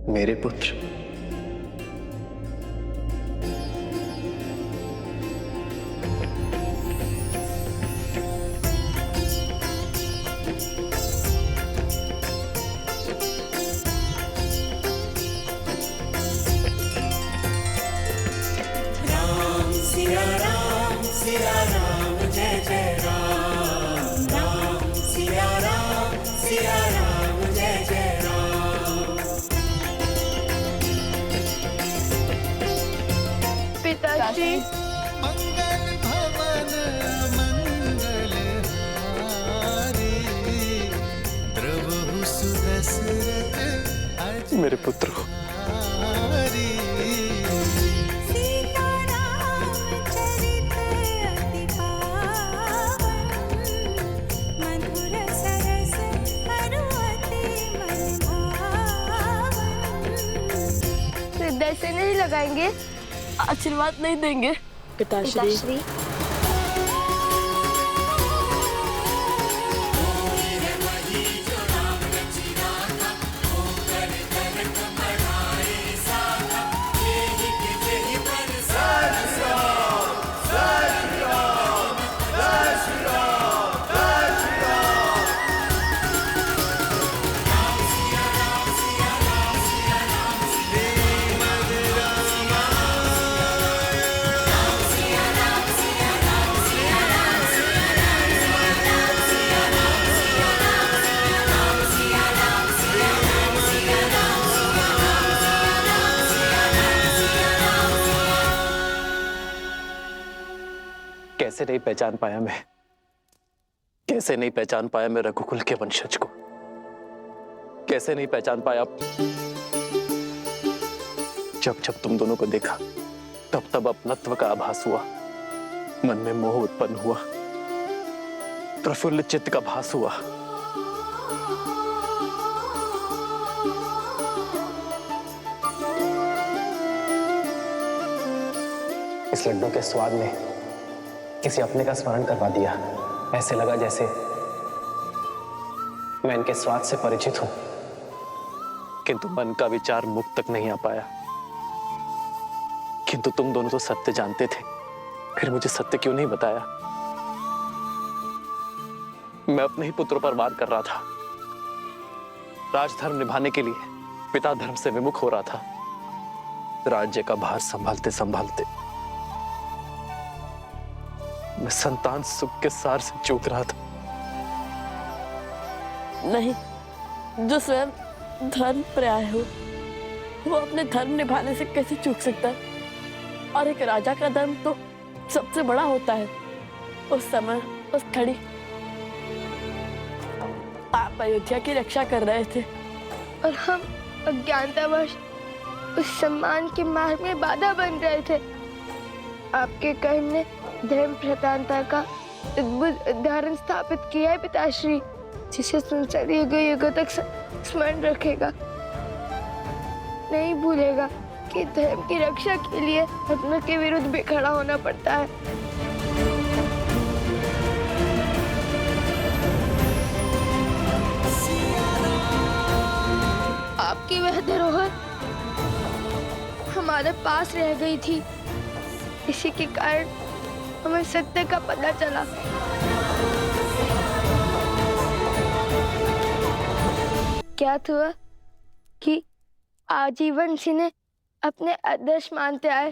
मेरे पुत्र, सिया राम जय जय राम, राम सिया राम जय जय राम। पिताजी, मंगल भवन मंगल हारी, प्रभु सुदशरथ मेरे पुत्र हो। हृदय से नहीं लगाएंगे, आशीर्वाद नहीं देंगे। पिताश्री, कैसे नहीं पहचान पाया मैं, कैसे नहीं पहचान पाया मैं रघुकुल के वंशज को, कैसे नहीं पहचान पाया। जब जब तुम दोनों को देखा तब तब अपनत्व का आभास हुआ, मन में मोह उत्पन्न हुआ, प्रफुल्ल चित्त का भास हुआ। इस लड्डू के स्वाद में किसी अपने का स्मरण करवा दिया। ऐसे लगा जैसे मैं इनके स्वाद से परिचित हूं, किंतु मन का विचार मुख तक नहीं आ पाया। किंतु तुम दोनों तो सत्य जानते थे, फिर मुझे सत्य क्यों नहीं बताया? मैं अपने ही पुत्रों पर वार कर रहा था, राजधर्म निभाने के लिए पिता धर्म से विमुख हो रहा था। राज्य का भार संभालते संभालते मैं संतान सुख के सार से चूक रहा था। नहीं, जो स्वयं धर्म पर्याय हो वो अपने धर्म निभाने से कैसे चूक सकता है? और एक राजा का धर्म तो सबसे बड़ा होता है। उस समय उस घड़ी आप अयोध्या की रक्षा कर रहे थे और हम अज्ञानतावश उस सम्मान के मार्ग में बाधा बन रहे थे। आपके कर्म ने धर्म प्रधानता का अद्भुत उदाहरण स्थापित किया है पिताश्री, जिसे संसार युगों तक स्मरण रखेगा, नहीं भूलेगा कि धर्म की रक्षा के लिए धर्म के विरुद्ध भी खड़ा होना पड़ता है। आपकी वह धरोहर हमारे पास रह गई थी, इसी के कारण हमें सत्य का पता चला। क्या हुआ कि आजीवन जिन्हें अपने आदर्श मानते आए,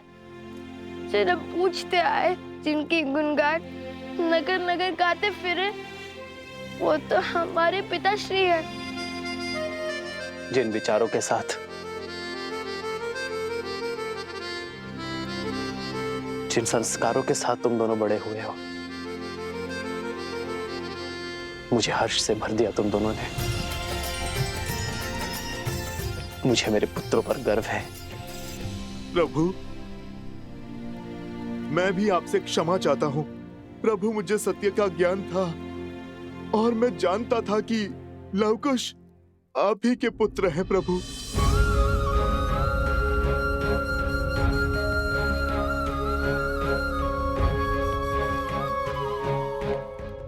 सिर्फ पूछते आए, जिनकी गुणगान नगर नगर गाते फिरे, वो तो हमारे पिताश्री हैं। जिन विचारों के साथ, जिन संस्कारों के साथ तुम दोनों बड़े हुए हो, मुझे हर्ष से भर दिया तुम दोनों ने। मुझे मेरे पुत्रों पर गर्व है। प्रभु, मैं भी आपसे क्षमा चाहता हूं। प्रभु, मुझे सत्य का ज्ञान था और मैं जानता था कि लवकुश आप ही के पुत्र हैं प्रभु।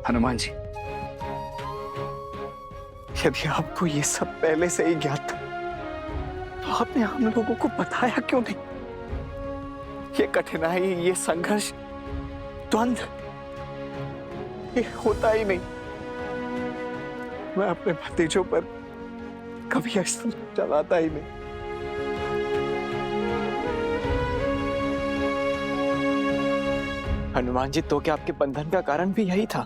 हनुमान जी, यदि आपको ये सब पहले से ही ज्ञात था आपने हम लोगों को बताया क्यों नहीं? ये कठिनाई, ये संघर्ष, द्वंद्व, ये होता ही नहीं। मैं अपने भतीजों पर कभी ऐसा चलाता ही नहीं। हनुमान जी, तो क्या आपके बंधन का कारण भी यही था?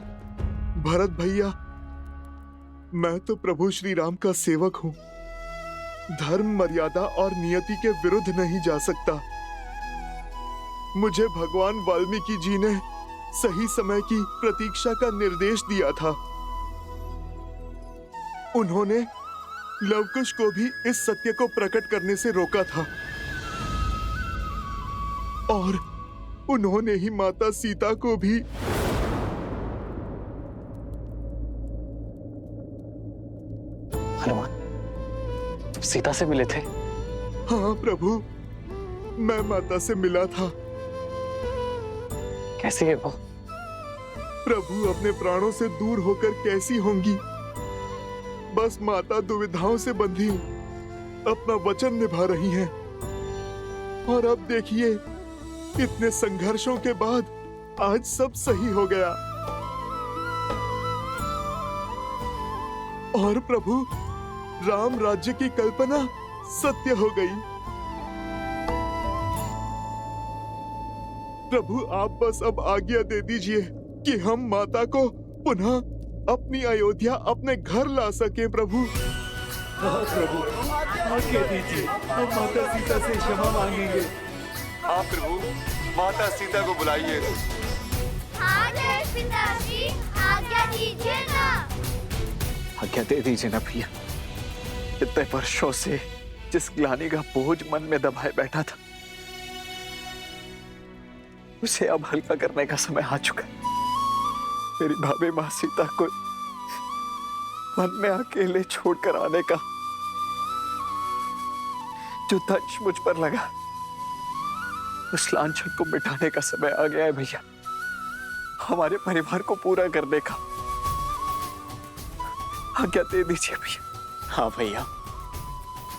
भरत भैया, मैं तो प्रभु श्री राम का सेवक हूँ। धर्म, मर्यादा और नियति के विरुद्ध नहीं जा सकता। मुझे भगवान वाल्मीकि जी ने सही समय की प्रतीक्षा का निर्देश दिया था। उन्होंने लवकुश को भी इस सत्य को प्रकट करने से रोका था और उन्होंने ही माता सीता को भी। हनुमान, सीता से मिले थे? हाँ प्रभु, मैं माता से मिला था। कैसी है वो? प्रभु अपने प्राणों से दूर होकर कैसी होंगी? बस माता दुविधाओं से बंधी अपना वचन निभा रही हैं। और अब देखिए, इतने संघर्षों के बाद आज सब सही हो गया। और प्रभु, राम राज्य की कल्पना सत्य हो गई। प्रभु, आप बस अब आज्ञा दे दीजिए कि हम माता को पुनः अपनी अयोध्या, अपने घर ला सके। प्रभु, हाँ प्रभु, आज्ञा दीजिए, हम माता सीता से क्षमा मांगेंगे। हाँ प्रभु, माता सीता को बुलाइए। हाँ जय पिताजी, आज्ञा दीजिए ना। आज्ञा दे दीजिए ना भैया। इतने वर्षों से जिस ग्लानि का बोझ मन में दबाए बैठा था, उसे अब हल्का करने का समय आ चुका है। मेरी भाभी माँ सीता को वन में अकेले छोड़कर आने का जो दंश मुझ पर लगा, उस लांछन को मिटाने का समय आ गया है भैया। हमारे परिवार को पूरा करने का। आज्ञा दे दीजिए भैया। हाँ भैया,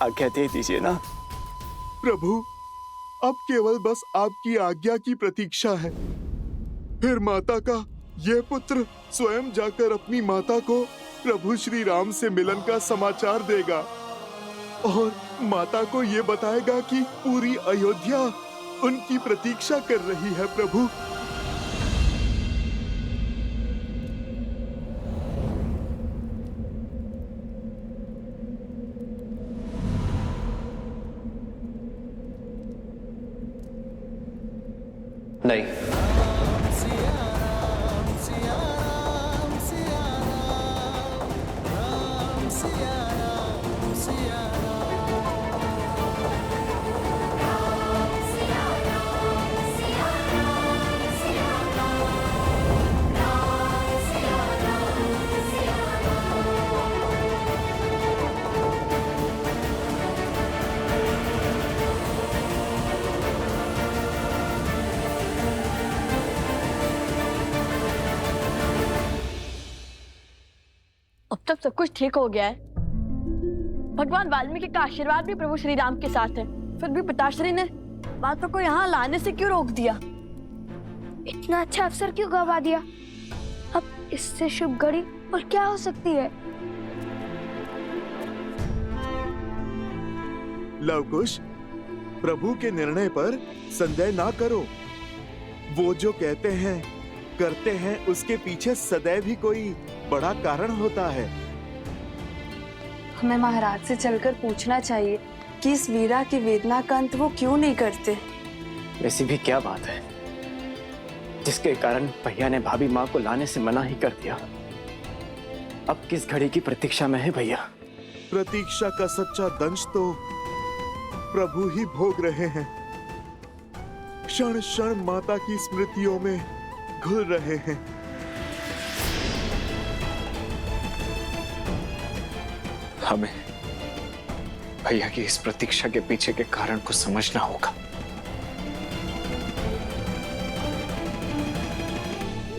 आज्ञा दे दीजिए ना। प्रभु, अब केवल बस आपकी आज्ञा की प्रतीक्षा है। फिर माता का यह पुत्र स्वयं जाकर अपनी माता को प्रभु श्री राम से मिलन का समाचार देगा और माता को यह बताएगा कि पूरी अयोध्या उनकी प्रतीक्षा कर रही है। प्रभु, नहीं, अब तक सब कुछ ठीक हो गया है। भगवान वाल्मीकि का आशीर्वाद भी प्रभु श्री राम के साथ है। फिर भी पिताश्री ने माता को यहाँ लाने से क्यों रोक दिया? इतना अच्छा अवसर क्यों गवा दिया? अब इससे शुभ घड़ी और क्या हो सकती है? लवकुश, प्रभु के निर्णय पर संदेह ना करो। वो जो कहते हैं, करते हैं, उसके पीछे सदैव ही कोई बड़ा कारण होता है। हमें महाराज से चलकर पूछना चाहिए कि इस वीरा की वेदना का अंत वो क्यों नहीं करते। ऐसी भी क्या बात है जिसके कारण भैया ने भाभी माँ को लाने से मना ही कर दिया? अब किस घड़ी की प्रतीक्षा में है भैया? प्रतीक्षा का सच्चा दंश तो प्रभु ही भोग रहे हैं। क्षण क्षण माता की स्मृतियों में घुल रहे हैं। हमें भैया की इस प्रतीक्षा के पीछे के कारण को समझना होगा।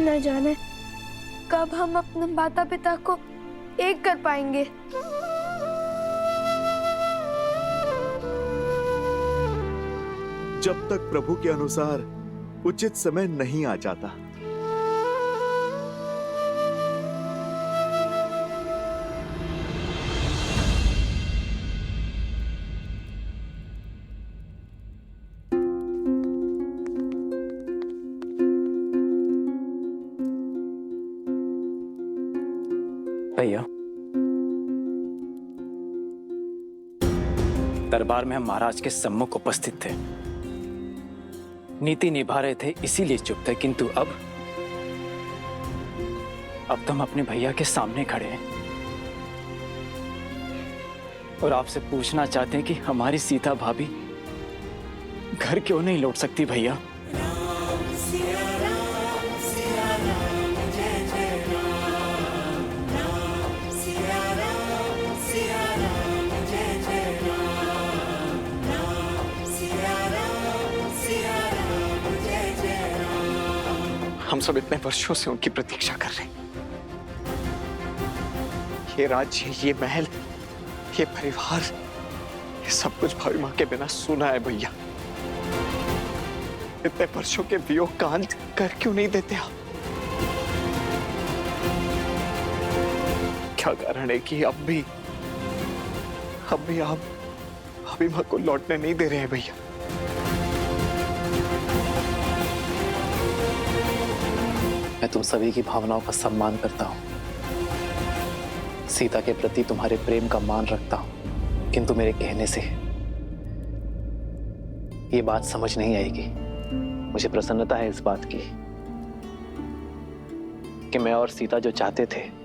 न जाने कब हम अपने माता पिता को एक कर पाएंगे। जब तक प्रभु के अनुसार उचित समय नहीं आ जाता। भैया, दरबार में हम महाराज के सम्मुख उपस्थित थे, नीति निभा रहे थे, इसीलिए चुप थे, किंतु अब तो हम अपने भैया के सामने खड़े हैं और आपसे पूछना चाहते हैं कि हमारी सीता भाभी घर क्यों नहीं लौट सकती भैया? हम सब इतने वर्षों से उनकी प्रतीक्षा कर रहे हैं। ये राज्य, ये महल, ये परिवार, ये सब कुछ भाभी माँ के बिना सुना है भैया। इतने वर्षों के वियोग का अंत कर क्यों नहीं देते आप? क्या कारण है कि अब भी आप भाभी माँ को लौटने नहीं दे रहे हैं भैया? मैं तुम सभी की भावनाओं का सम्मान करता हूं, सीता के प्रति तुम्हारे प्रेम का मान रखता हूं, किंतु मेरे कहने से ये बात समझ नहीं आएगी। मुझे प्रसन्नता है इस बात की कि मैं और सीता जो चाहते थे,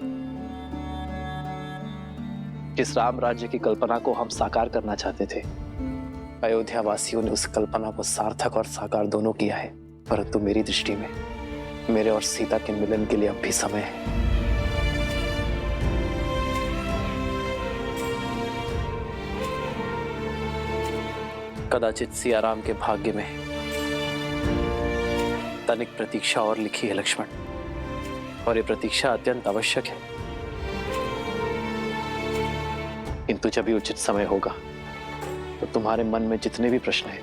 जिस राम राज्य की कल्पना को हम साकार करना चाहते थे, अयोध्या वासियों ने उस कल्पना को सार्थक और साकार दोनों किया है। परंतु मेरी दृष्टि में मेरे और सीता के मिलन के लिए अब भी समय है। कदाचित सियाराम के भाग्य में तनिक प्रतीक्षा और लिखी है लक्ष्मण, और ये प्रतीक्षा अत्यंत आवश्यक है। किंतु जब भी उचित समय होगा तो तुम्हारे मन में जितने भी प्रश्न हैं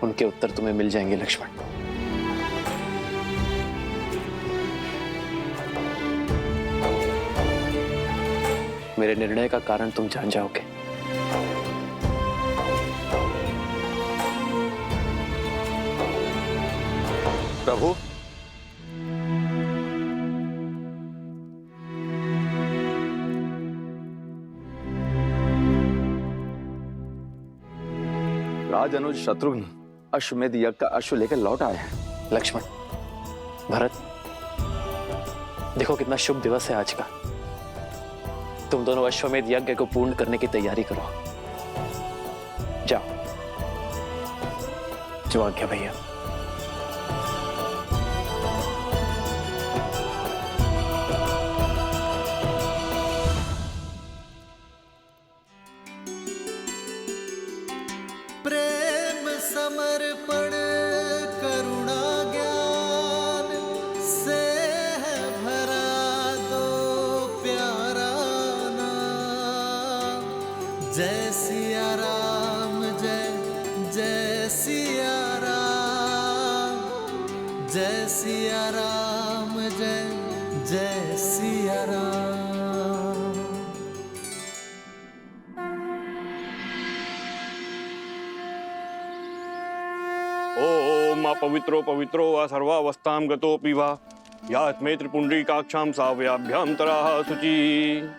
उनके उत्तर तुम्हें मिल जाएंगे लक्ष्मण। मेरे निर्णय का कारण तुम जान जाओगे। प्रभु, राज अनुज शत्रुघ्न अश्वमेध यज्ञ का अश्व लेकर लौट आए हैं। लक्ष्मण, भरत, देखो कितना शुभ दिवस है आज का। तुम दोनों अश्वमेध यज्ञ को पूर्ण करने की तैयारी करो। जाओ। जो आज्ञा भैया। प्रेम समर्पण करुणा ज्ञान से है भरा दो प्यारा नाम। जय सिया राम, जय जय सिया राम, जय सिया राम, जय जय सिया राम। ओम पवित्रो पवित्रो वा सर्वावस्थां गतोऽपि वा यास्मै त्रिपुण्ड्रीकाक्षां साव्याभ्यां तराः शुचि।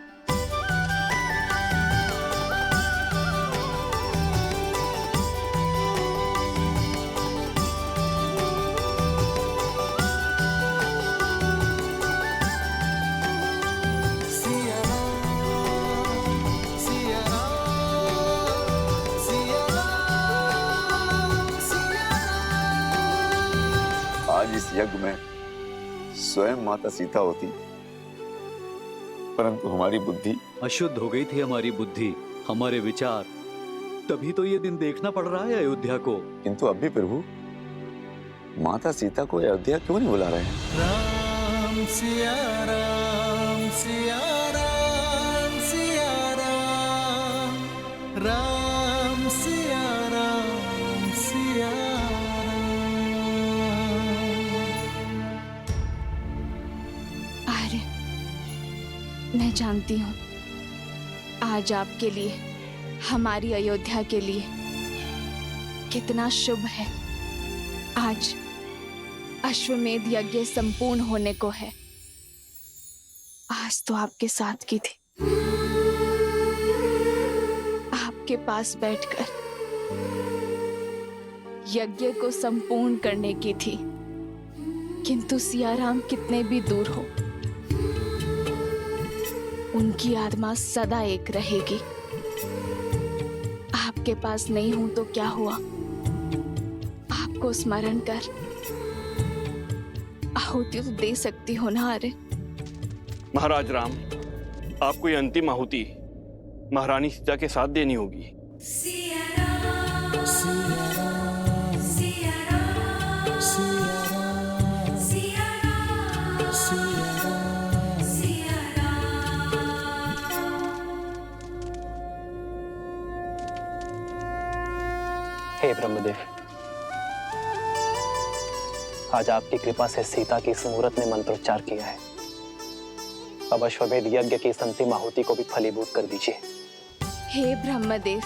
सिया राम, सिया राम, सिया राम, सिया राम। आज इस यज्ञ में स्वयं माता सीता होती, परंतु हमारी बुद्धि अशुद्ध हो गई थी, हमारी बुद्धि, हमारे विचार। तभी तो ये दिन देखना पड़ रहा है अयोध्या को। किंतु अब भी प्रभु माता सीता को अयोध्या क्यों नहीं बुला रहे हैं? राम सिया राम, सिया राम, सिया राम, राम सिया राम, सिया जानती हूँ आज आपके लिए, हमारी अयोध्या के लिए कितना शुभ है। आज अश्वमेध यज्ञ संपूर्ण होने को है। आज तो आपके साथ की थी, आपके पास बैठकर यज्ञ को संपूर्ण करने की थी, किंतु सियाराम कितने भी दूर हो, उनकी आत्मा सदा एक रहेगी। आपके पास नहीं हूं तो क्या हुआ, आपको स्मरण कर आहुति तो दे सकती हो ना। अरे महाराज राम, आपको ये अंतिम आहुति महारानी सीता के साथ देनी होगी। हे ब्रह्मदेव, आज आपकी कृपा से सीता की इस मुहूर्त ने मंत्रोच्चार किया है। अब अश्वमेध यज्ञ की इस अंतिम आहुति को भी फलीभूत कर दीजिए। हे ब्रह्मदेव,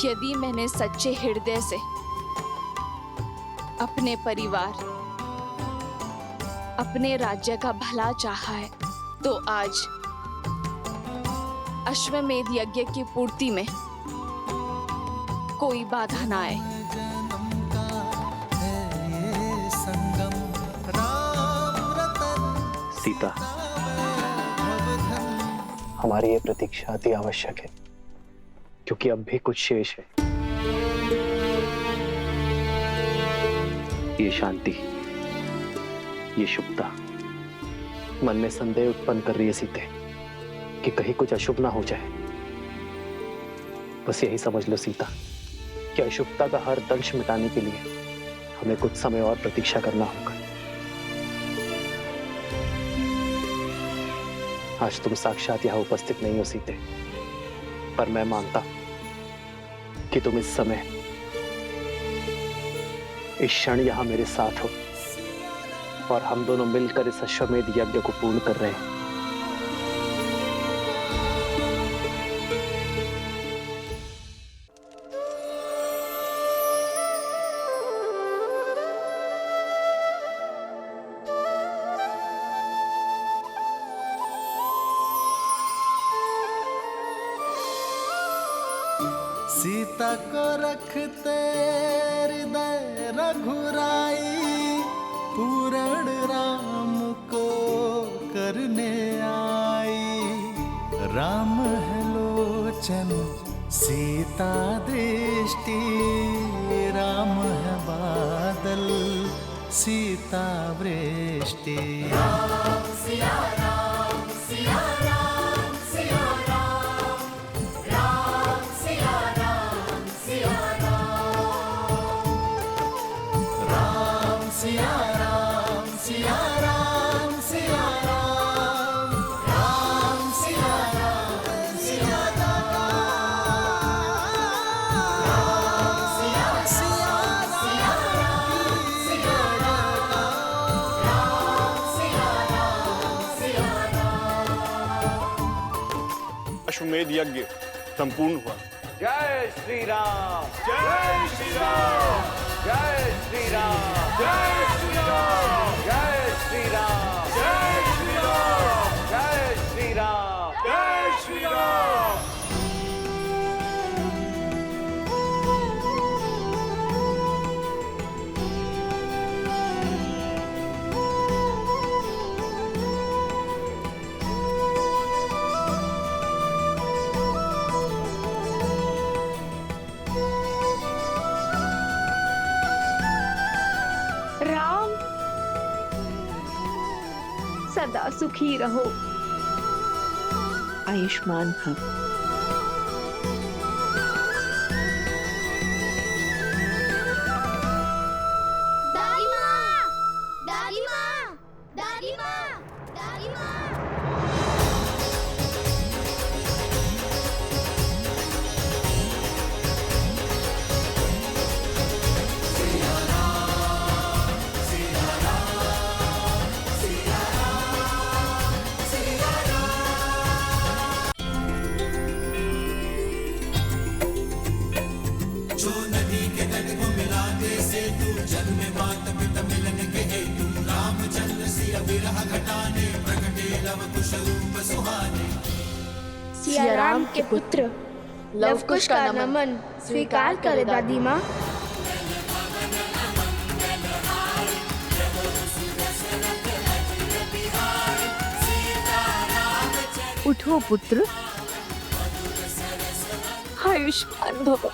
यदि मैंने सच्चे हृदय से अपने परिवार, अपने राज्य का भला चाहा है, तो आज अश्वमेध यज्ञ की पूर्ति में कोई बाधा ना आए। सीता, हमारी ये प्रतीक्षा अति आवश्यक है, क्योंकि अब भी कुछ शेष है। ये शांति, ये शुभता मन में संदेह उत्पन्न कर रही है सीते, कि कहीं कुछ अशुभ ना हो जाए। बस यही समझ लो सीता, कि अशुभता का हर दंश मिटाने के लिए हमें कुछ समय और प्रतीक्षा करना होगा। आज तुम साक्षात यहाँ उपस्थित नहीं हो सीते, पर मैं मानता कि तुम इस समय, इस क्षण यहाँ मेरे साथ हो, और हम दोनों मिलकर इस अश्वमेध यज्ञ को पूर्ण कर रहे हैं। सीता को रखते हृदय रघुराई, पूरण राम को करने आई। राम है लोचन सीता दृष्टि, राम है बादल सीता वृष्टि। राम सिया राम सिया राम सिया राम, राम सिया राम सिया राम, राम सिया राम सिया राम सिया राम, राम सिया राम सिया राम, राम सिया सिया सिया राम सिया राम, राम सिया राम सिया राम। अश्वमेध यज्ञ संपूर्ण हुआ। जय श्री राम, जय श्री राम, जय श्री राम, जय श्री राम, जय श्री राम, जय श्री राम, जय श्री राम, जय श्री राम। राम, सदा सुखी रहो। आयुष्मान भव। दादी माँ, दादी माँ, दादी माँ, दादी माँ। सिया राम, सिया राम, सिया सिया राम के पुत्र लवकुश का नमन स्वीकार करे दादी माँ। उठो पुत्र, आयुष्मान भव।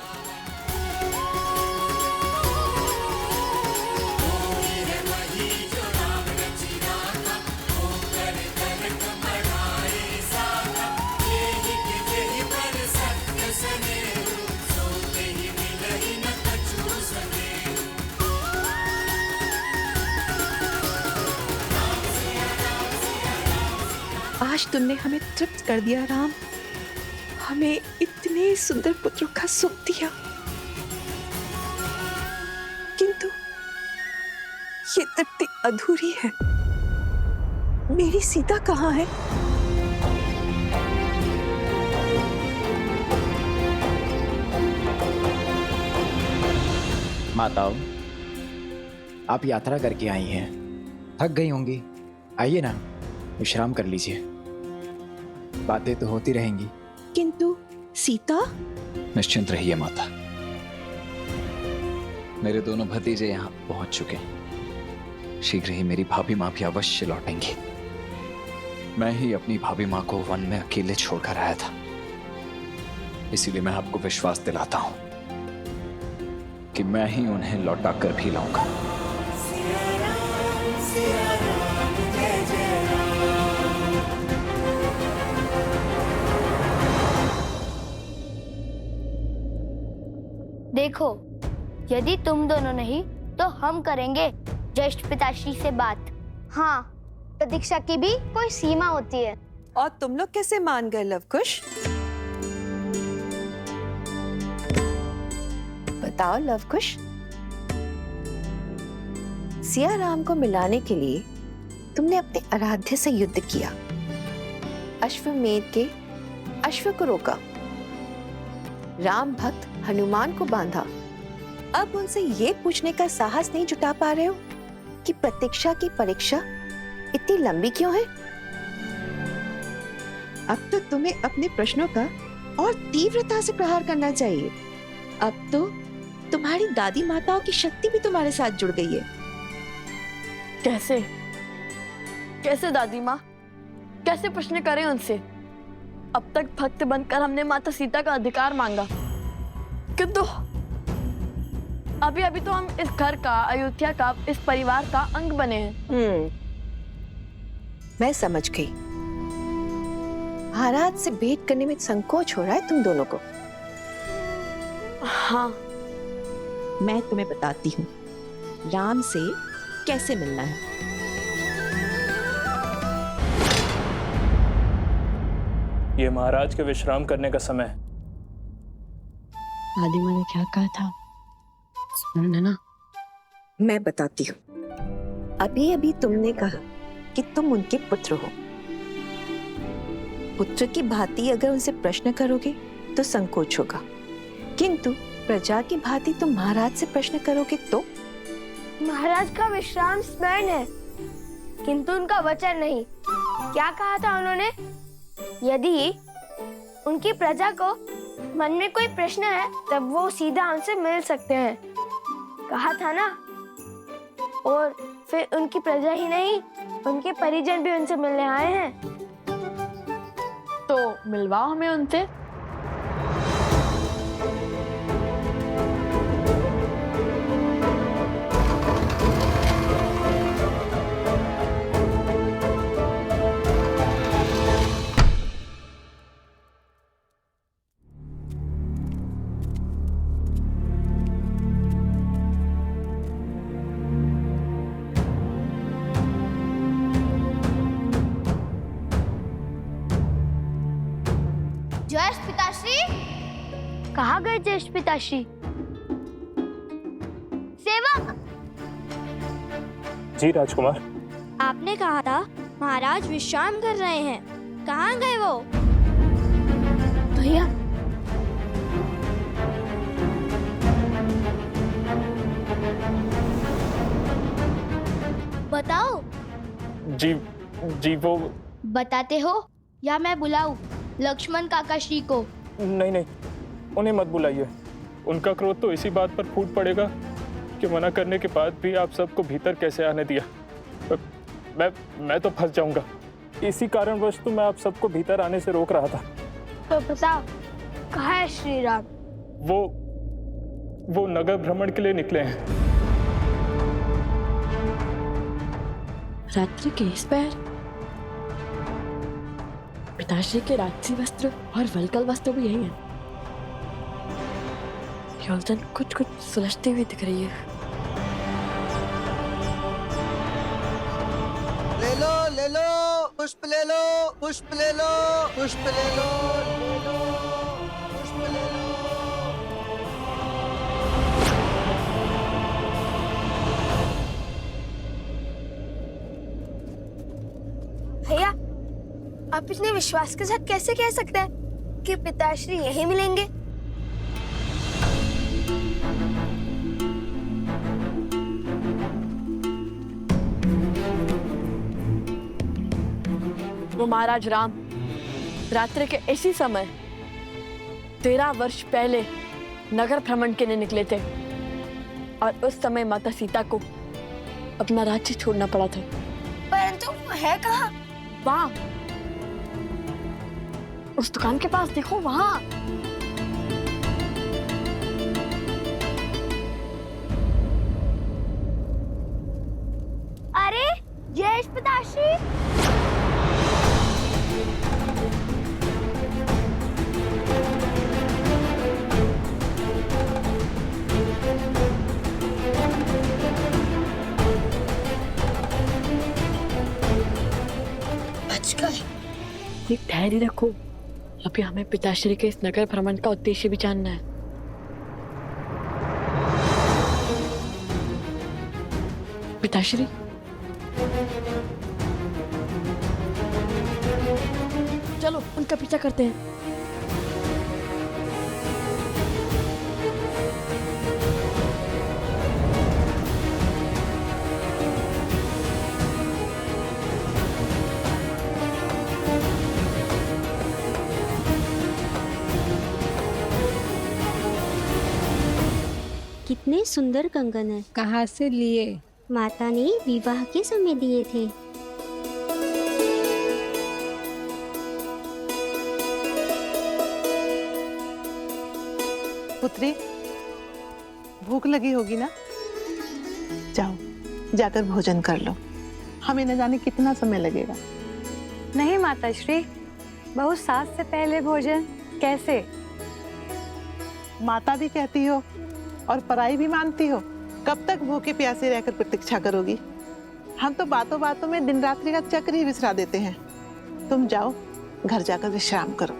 आज तुमने हमें तृप्त कर दिया राम, हमें इतने सुंदर पुत्रों का सुख दिया, किंतु ये तृप्ति अधूरी है। मेरी सीता कहाँ है? माताओं, आप यात्रा करके आई हैं, थक गई होंगी। आइए ना, विश्राम कर लीजिए, बातें तो होती रहेंगी। किंतु सीता? निश्चिंत रहिए माता, मेरे दोनों भतीजे यहाँ पहुंच चुके हैं। शीघ्र ही मेरी भाभी माँ भी अवश्य लौटेंगी। मैं ही अपनी भाभी माँ को वन में अकेले छोड़कर आया था, इसीलिए मैं आपको विश्वास दिलाता हूं कि मैं ही उन्हें लौटा कर भी लाऊंगा। देखो, यदि तुम दोनों नहीं तो हम करेंगे ज्येष्ठ पिताश्री से बात। हाँ, प्रतीक्षा की भी कोई सीमा होती है। और तुम लोग कैसे मान गए लवकुश? बताओ लवकुश। सिया राम को मिलाने के लिए तुमने अपने आराध्य से युद्ध किया, अश्वमेध के अश्व को रोका, राम भक्त हनुमान को बांधा। अब उनसे ये पूछने का साहस नहीं जुटा पा रहे हो कि प्रतीक्षा की परीक्षा इतनी लंबी क्यों है? अब तो तुम्हें अपने प्रश्नों का और तीव्रता से प्रहार करना चाहिए। अब तो तुम्हारी दादी माताओं की शक्ति भी तुम्हारे साथ जुड़ गई है। कैसे? कैसे दादी माँ? कैसे प्रश्न करें उनसे? अब तक भक्त बनकर हमने माता सीता का अधिकार मांगा, किंतु अभी अभी तो हम इस घर का, अयोध्या का, इस परिवार का अंग बने हैं। मैं समझ गई। महाराज से भेंट करने में संकोच हो रहा है तुम दोनों को। हाँ, मैं तुम्हें बताती हूँ राम से कैसे मिलना है। ये महाराज के विश्राम करने का समय है। दादी माँ ने क्या कहा था? स्मरण है ना? मैं बताती हूँ। अभी अभी तुमने कहा कि तुम उनके पुत्र हो। पुत्र की भांति अगर उनसे प्रश्न करोगे तो संकोच होगा, किंतु प्रजा की भांति तुम महाराज से प्रश्न करोगे तो? महाराज का विश्राम स्मरण है, किंतु उनका वचन नहीं। क्या कहा था उन्होंने? यदि उनकी प्रजा को मन में कोई प्रश्न है तब वो सीधा उनसे मिल सकते हैं, कहा था ना। और फिर उनकी प्रजा ही नहीं, उनके परिजन भी उनसे मिलने आए हैं, तो मिलवाओ हमें उनसे। ज्येष्ठ पिताश्री, कहाँ गए ज्येष्ठ पिताश्री? सेवक, जी राजकुमार। आपने कहा था महाराज विश्राम कर रहे हैं, कहाँ गए वो? भैया, बताओ। जी वो बताते हो या मैं बुलाऊं लक्ष्मण काका श्री को? नहीं नहीं, उन्हें मत बुलाइए। उनका क्रोध तो इसी बात पर फूट पड़ेगा कि मना करने के बाद भी आप सबको भीतर कैसे आने दिया। मैं तो फंस जाऊंगा। इसी कारणवश तो मैं आप सबको भीतर आने से रोक रहा था। तो बताओ कहाँ है श्री राम? वो नगर भ्रमण के लिए निकले हैं। रात्रि के इस पैर पिताश्री के राजसी वस्त्र और वलकल वस्त्र भी यही है। योलजन कुछ कुछ सुलझती हुई दिख रही है। ले लो पुष्प ले लो, पुष्प ले लो, पुष्प ले लो, पुष्प ले लो। भैया, आप इतने विश्वास के साथ कैसे कह सकते हैं कि पिताश्री यहीं मिलेंगे? वो महाराज राम रात्रि के इसी समय 13 वर्ष पहले नगर भ्रमण के लिए निकले थे और उस समय माता सीता को अपना राज्य छोड़ना पड़ा था। परंतु वो है कहाँ? वहाँ उस दुकान के पास देखो, वहाँ। अरे जय पिताश्री। एक धैर्य रखो, अभी हमें पिताश्री के इस नगर भ्रमण का उद्देश्य भी जानना है। पिताश्री, चलो उनका पीछा करते हैं। कितने सुंदर कंगन है। कहाँ से लिए? माता ने विवाह के समय दिए थे। पुत्री, भूख लगी होगी ना? जाओ जाकर भोजन कर लो, हमें न जाने कितना समय लगेगा। नहीं माताश्री, बहुत सास से पहले भोजन कैसे? माता भी कहती हो और पराई भी मानती हो। कब तक भूखे प्यासे रहकर प्रतीक्षा करोगी? हम तो बातों बातों में दिन रात्रि का चक्र ही विसरा देते हैं। तुम जाओ, घर जाकर विश्राम करो।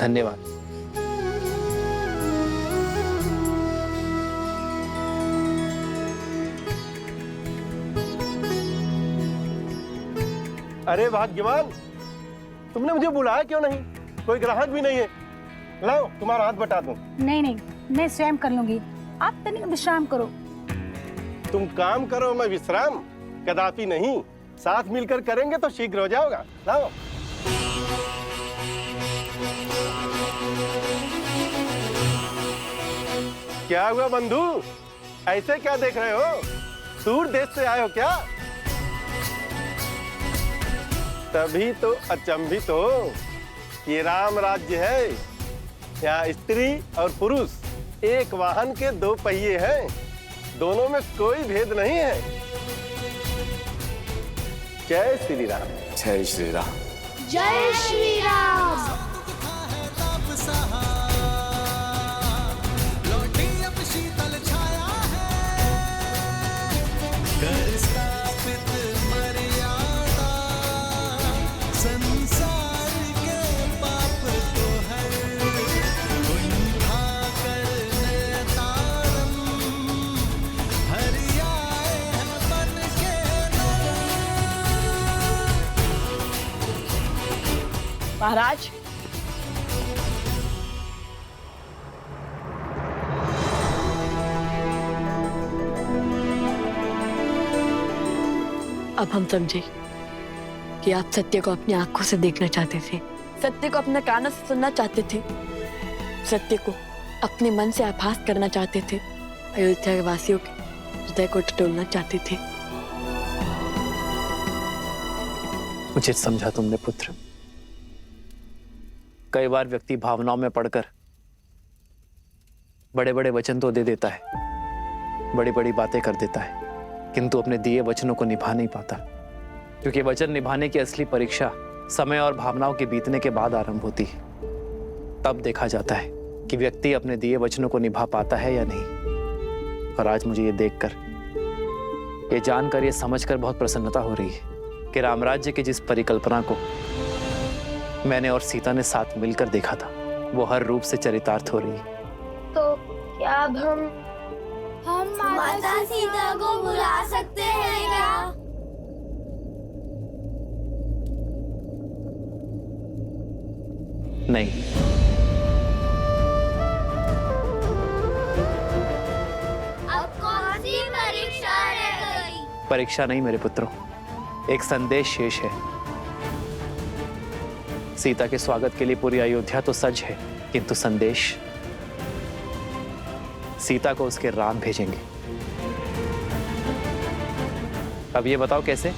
धन्यवाद। अरे भाग्यवान, तुमने मुझे बुलाया क्यों नहीं? कोई ग्राहक भी नहीं है। लाओ तुम्हारा हाथ बटा दूं। नहीं नहीं, मैं स्वयं कर लूंगी, आप तनिक विश्राम करो। तुम काम करो, मैं विश्राम? कदापि नहीं, साथ मिलकर करेंगे तो शीघ्र हो जाओगा। लाओ। क्या हुआ बंधु, ऐसे क्या देख रहे हो? दूर देश से आए हो क्या? तभी तो अचंभित हो कि राम राज्य है। यहाँ स्त्री और पुरुष एक वाहन के दो पहिए हैं, दोनों में कोई भेद नहीं है। जय श्री राम। जय श्री राम। जय श्री राम। महाराज, अब हम समझे कि आप सत्य को अपनी आंखों से देखना चाहते थे, सत्य को अपने कानों से सुनना चाहते थे, सत्य को अपने मन से आभास करना चाहते थे, अयोध्या के वासियों के हृदय को टटोलना चाहते थे। उचित समझा तुमने पुत्र। कई बार व्यक्ति भावनाओं में पड़कर बड़े बड़े वचन तो दे देता है, बड़ी बड़ी बातें कर देता है, किंतु अपने दिए वचनों को निभा नहीं पाता, क्योंकि वचन निभाने की असली परीक्षा समय और भावनाओं के बीतने के बाद आरंभ होती है। तब देखा जाता है कि व्यक्ति अपने दिए वचनों को निभा पाता है या नहीं। और आज मुझे ये देखकर, ये जानकर, ये समझकर बहुत प्रसन्नता हो रही है कि रामराज्य की जिस परिकल्पना को मैंने और सीता ने साथ मिलकर देखा था, वो हर रूप से चरितार्थ हो रही है। तो क्या अब हम माता सीता को बुला सकते हैं क्या? नहीं, अब कौन सी परीक्षा रह गई? परीक्षा नहीं मेरे पुत्रों, एक संदेश शेष है। सीता के स्वागत के लिए पूरी अयोध्या तो सज है, किंतु संदेश सीता को उसके राम भेजेंगे। अब ये बताओ कैसे?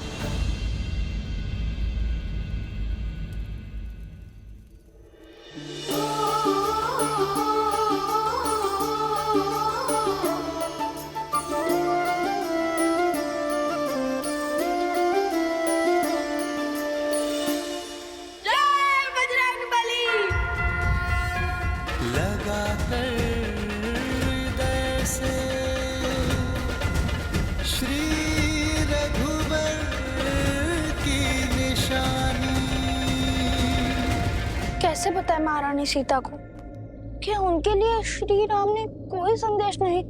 कैसे बताए महारानी सीता को कि उनके लिए श्री राम ने कोई संदेश नहीं?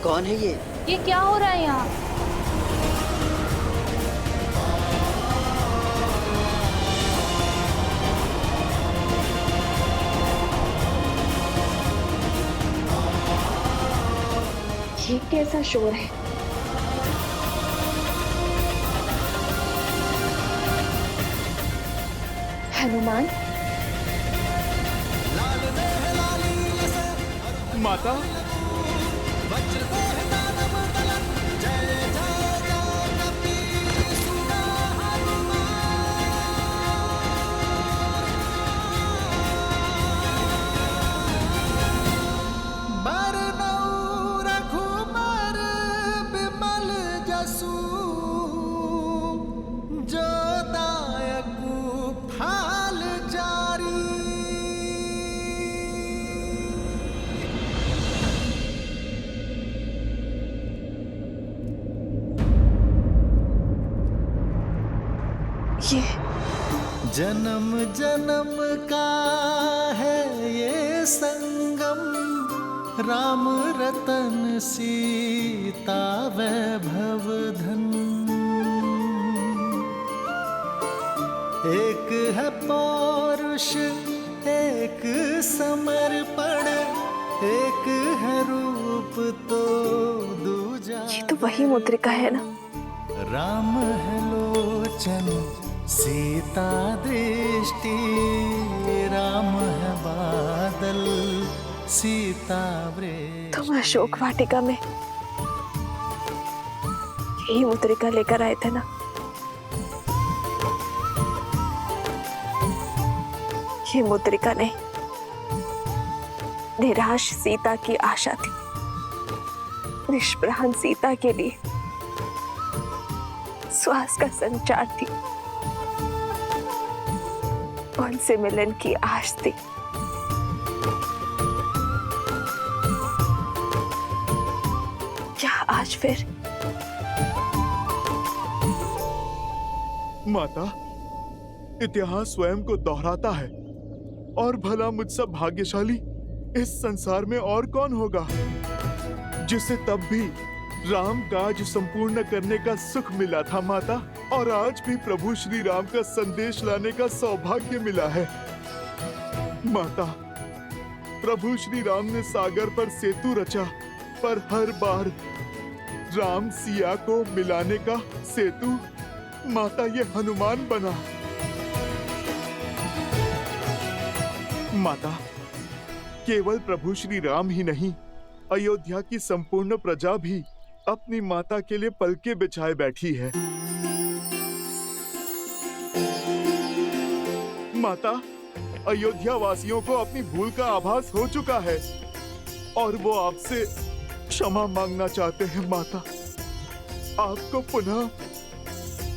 कौन है ये क्या हो रहा है यहाँ? ये कैसा शोर है? हनुमान, माता, जन्म जन्म का है ये संगम, राम रतन सीता वैभव धन। एक है पौरुष, एक समर्पण, एक है रूप तो दूजा। ये तो वही मुद्रिका है ना? राम है लोचन, सीता दृष्टि, राम है बादल, सीता वृक्ष। तुम अशोक वाटिका में यही मुद्रिका लेकर आए थे ना? ये मुद्रिका नहीं, निराश सीता की आशा थी, निष्प्राण सीता के लिए श्वास का संचार थी, उनसे मिलन की आश थी। क्या आज फिर? माता, इतिहास स्वयं को दोहराता है। और भला मुझसे भाग्यशाली इस संसार में और कौन होगा जिसे तब भी राम काज संपूर्ण करने का सुख मिला था माता, और आज भी प्रभु श्री राम का संदेश लाने का सौभाग्य मिला है। माता, प्रभु श्री राम ने सागर पर सेतु रचा, पर हर बार राम सिया को मिलाने का सेतु माता ये हनुमान बना। माता, केवल प्रभु श्री राम ही नहीं, अयोध्या की संपूर्ण प्रजा भी अपनी माता के लिए पलके बिछाए बैठी है। माता, अयोध्या वासियों को अपनी भूल का आभास हो चुका है और वो आपसे क्षमा मांगना चाहते हैं। माता, आपको पुनः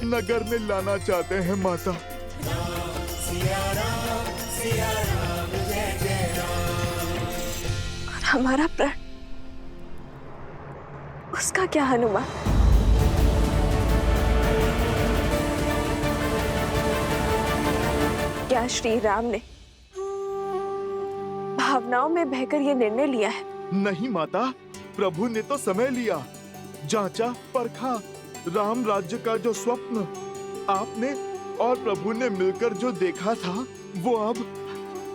नगर में लाना चाहते हैं। माता, और हमारा प्राण, उसका क्या हनुमान? क्या श्री राम ने भावनाओं में बहकर ये निर्णय लिया है? नहीं माता, प्रभु ने तो समय लिया, जांचा परखा। राम राज्य का जो स्वप्न आपने और प्रभु ने मिलकर जो देखा था, वो अब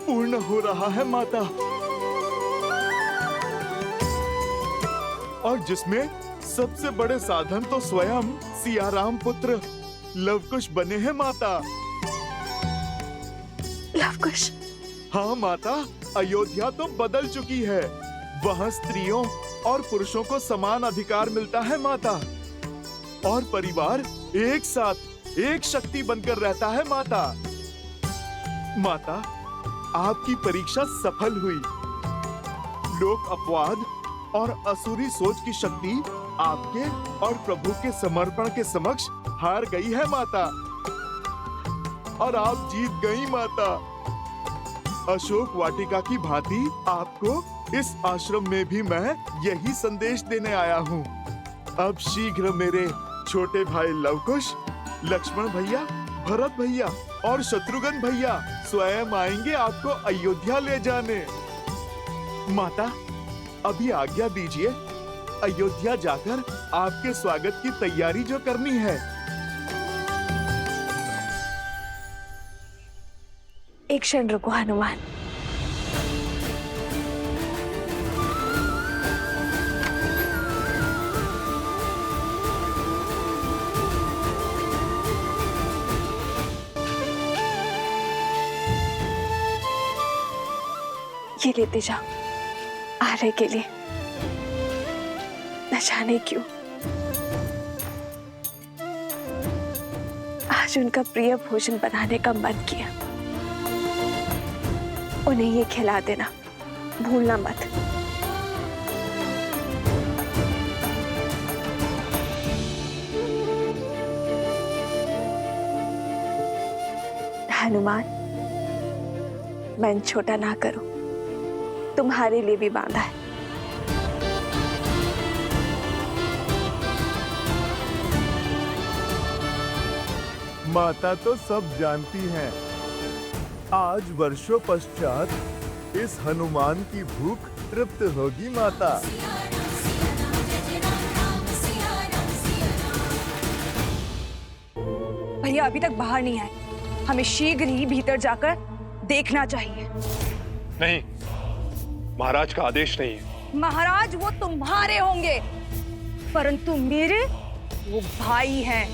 पूर्ण हो रहा है माता। और जिसमें सबसे बड़े साधन तो स्वयं सियाराम पुत्र लवकुश बने हैं माता। लवकुश? हाँ माता, अयोध्या तो बदल चुकी है। वहाँ स्त्रियों और पुरुषों को समान अधिकार मिलता है माता, और परिवार एक साथ एक शक्ति बनकर रहता है माता। माता, आपकी परीक्षा सफल हुई। लोक अपवाद और असुरी सोच की शक्ति आपके और प्रभु के समर्पण के समक्ष हार गई है माता, और आप जीत गई माता। अशोक वाटिका की भांति आपको इस आश्रम में भी मैं यही संदेश देने आया हूँ। अब शीघ्र मेरे छोटे भाई लवकुश, लक्ष्मण भैया, भरत भैया और शत्रुघ्न भैया स्वयं आएंगे आपको अयोध्या ले जाने। माता, अभी आज्ञा दीजिए, अयोध्या जाकर आपके स्वागत की तैयारी जो करनी है। एक क्षण रुको हनुमान। ये लेते जाओ आर्य के लिए। न जाने क्यों आज उनका प्रिय भोजन बनाने का मन किया। उन्हें ये खिला देना, भूलना मत। हनुमान, मन छोटा ना करो, तुम्हारे लिए भी बांधा है। माता तो सब जानती हैं। आज वर्षों पश्चात इस हनुमान की भूख तृप्त होगी माता। भैया अभी तक बाहर नहीं आए, हमें शीघ्र ही भीतर जाकर देखना चाहिए। नहीं, महाराज का आदेश नहीं है। महाराज वो तुम्हारे होंगे, परंतु मेरे वो भाई हैं।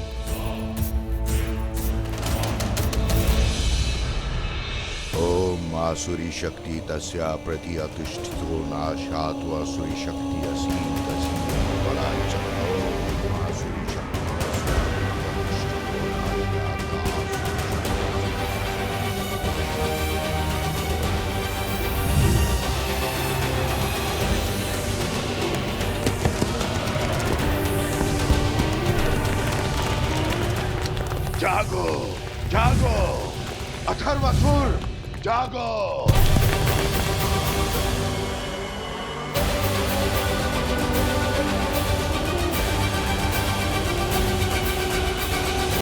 ओम आसुरी शक्ति तस्या प्रति अतिष्ठितो नाशात् आसुरी शक्ति असीम तस्या बलाच। ओम आसुरी शक्ति जागो, जागो, अथर्वसुर, जागो।